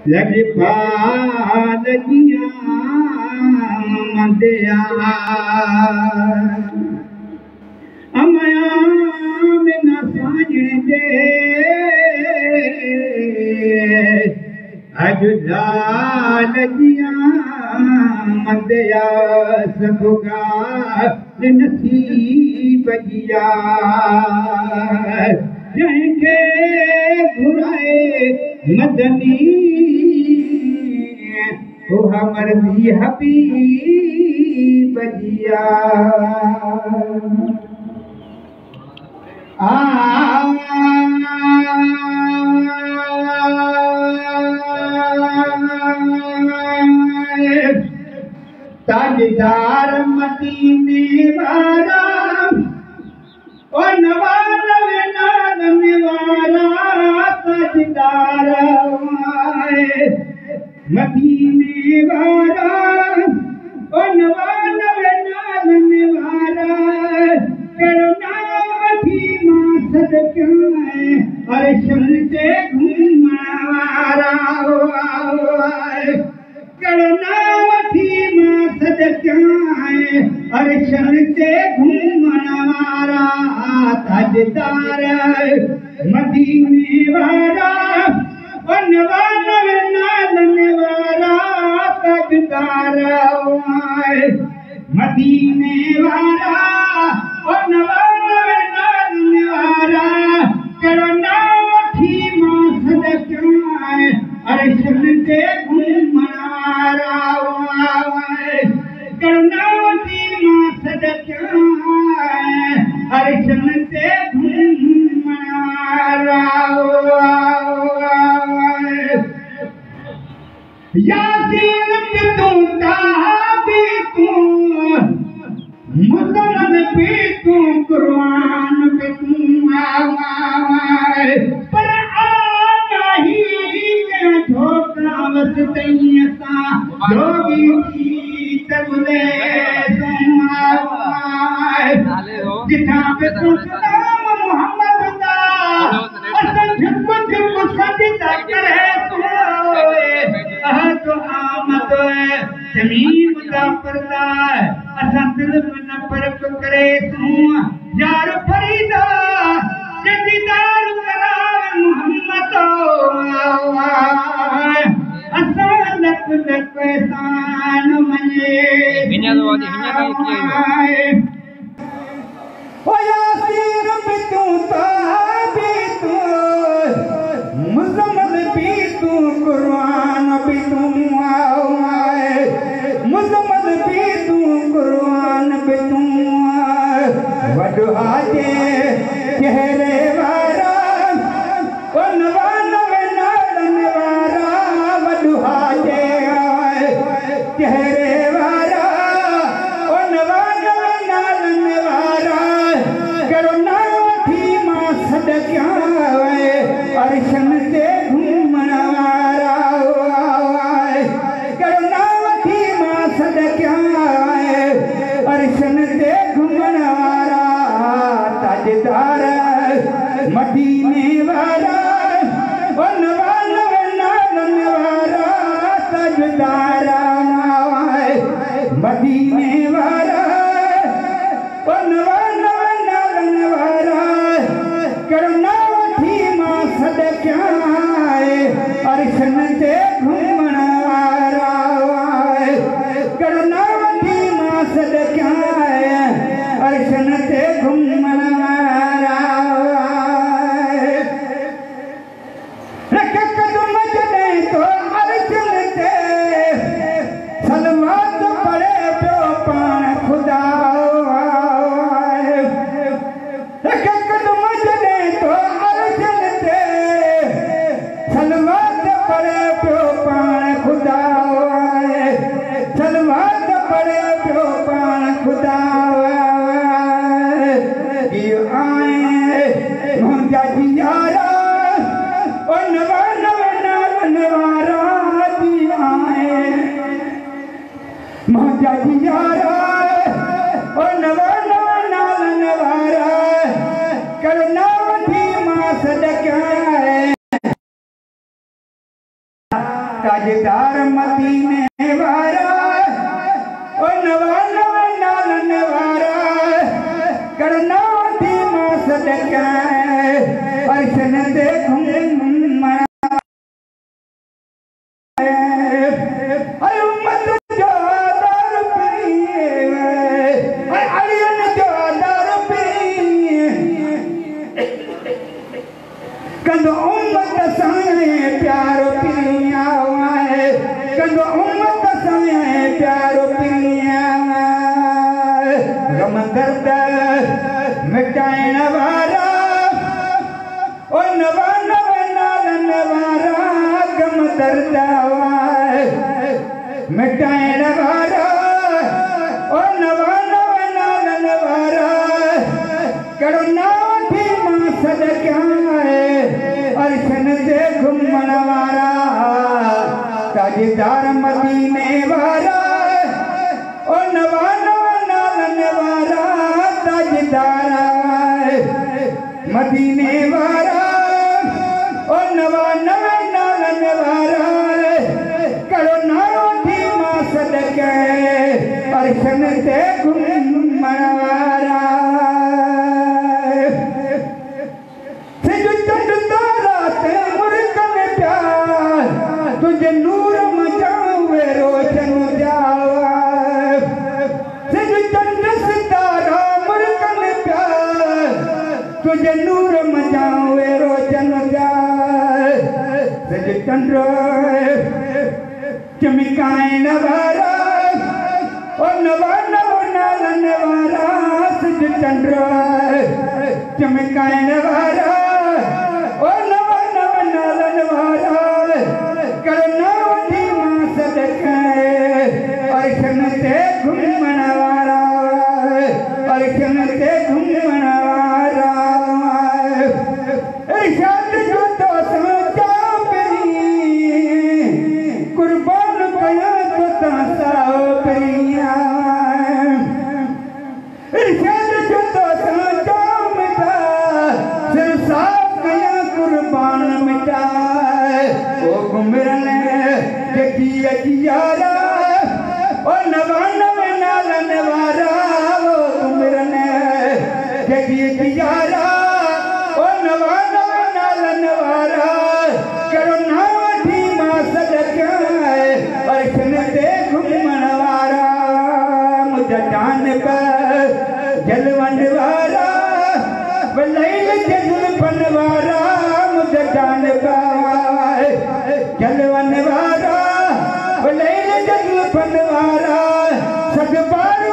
लॻिया मंदिया अमया में न साॼे दे अॼु लॻिया मंदिया सभुगा नसीब जिया जंहिंखे घुराए मदनी हमर भी हबीब जिया ताजदार मदीने वारा ओ नवानवे नानवे वारा ताजदार मदीने वारा ओ नवानवे नानवे वारा करुणा वठी मां सदके अर्शन ते घुमण वारा करुणा वठी मां सदके अर्शन ते घुमण वारा ताजदार मदीने वारा ओ नवानवे नानवे वारा ताजदार मदीने वारा ओ नवानवे नानवे वारा करुणा वठी मां सदके अर्शन ते घुमण वारा करुणा वठी मां सदके अर्शन ते घुमण वारा यासीन पे तू ताबी तू मुसलमान पे तू कुरान पे तू पर आना ही में धोखा वस तैया सा लोगी थी तबले जिथा पे तू मोहम्मद दा असन झुक झुक सजदा करे तो आमद तमीम दा पर्दा असा दिल में न फर्क करे तू यार फरीदा जदीदार करावे मोहम्मद असा लक लक एहसान मने ओ यासीर पे तू ताबी तू मुज़म्मिल भी तू कुरान भी तू मुज़म्मिल भी तू कुरान भी तू वडुहा जे चेहरे वारा ओ नवानवे नानवे वारा वडुहा जे चेहरे वारा ओ नवानवे नानवे वारा करुणा वठी मां सदके अर्शन ते घुमण वारा करुणा वठी मां सदके अर्शन ते घुमण वारा ताजदार मदीने वारा ओ नवानवे नानवे वारा ताजदार मदीने वारा ओ नवानवे नानवे वारा करुणा सदके अर्शन ते घुमण वारा करुणा वठी मां सदके अर्शन ते घुमण वारा रख कदम जॾहिं तो अर्शन ते सलवात पढ़े पियो पाण खुदा रख कदम जॾहिं तो अर्शन ते सलवात पढ़े पियो ताजदार मदीने वारा ओ नवा नवा नालन वारा करना थी मां सदका अर्शन दे घुमना अय उम्मत जो दर पिए अय अलियन जो दर पिए कंदो उम्मत साए प्यारो पिया कंदो उम्मत साए प्यारो पिया गम दर्द मिटाइण वारा ओ नवा नवा नालन वारा गम दर्द मिटाइण वारा ओ नवा नवा नालन वारा करुणा थी मां सदका अर्शन से घुमण वारा ताजदार मदीने वारा ओ नवा नवा नालन वारा ताजदार मदीने वारा ओ नवा नवा नालन वारा करुणा थी मां सदका अर्शन से घुमण वारा तुझे नूर मचावे रोशन जावा सिज चंद्र सितारा मुर्कन प्यार तुझे नूर मचावे रोशन जाए सिज चंद्र चमकाइण वारा ओ नवा नवा नालन वारा सिज चंद्र चमकाइण वारा ओ नवा नवा नालन वारा करना थी मां सदका अर्शन से घुमण वारा अर्शन से घुमण वारा इरशाद जो तो समझा परी कुर्बान कया तो तासा प्रिया इरशाद जो तो समझा मिटा सिर साफ कया कुर्बान मिटा ओ गुमरन जगी अजियारा ओ नवा नवा नालन वारा ओ गुमरन जगी अजियारा ओ नवा नवा नालन वारा करुणा थी मां सदका अर्शन ते घुमण वारा मुझा जान जलवन वारा वलैल जुल्फन वारा मुझा जान जलवन वारा वलैल जुल्फन वारा सजबार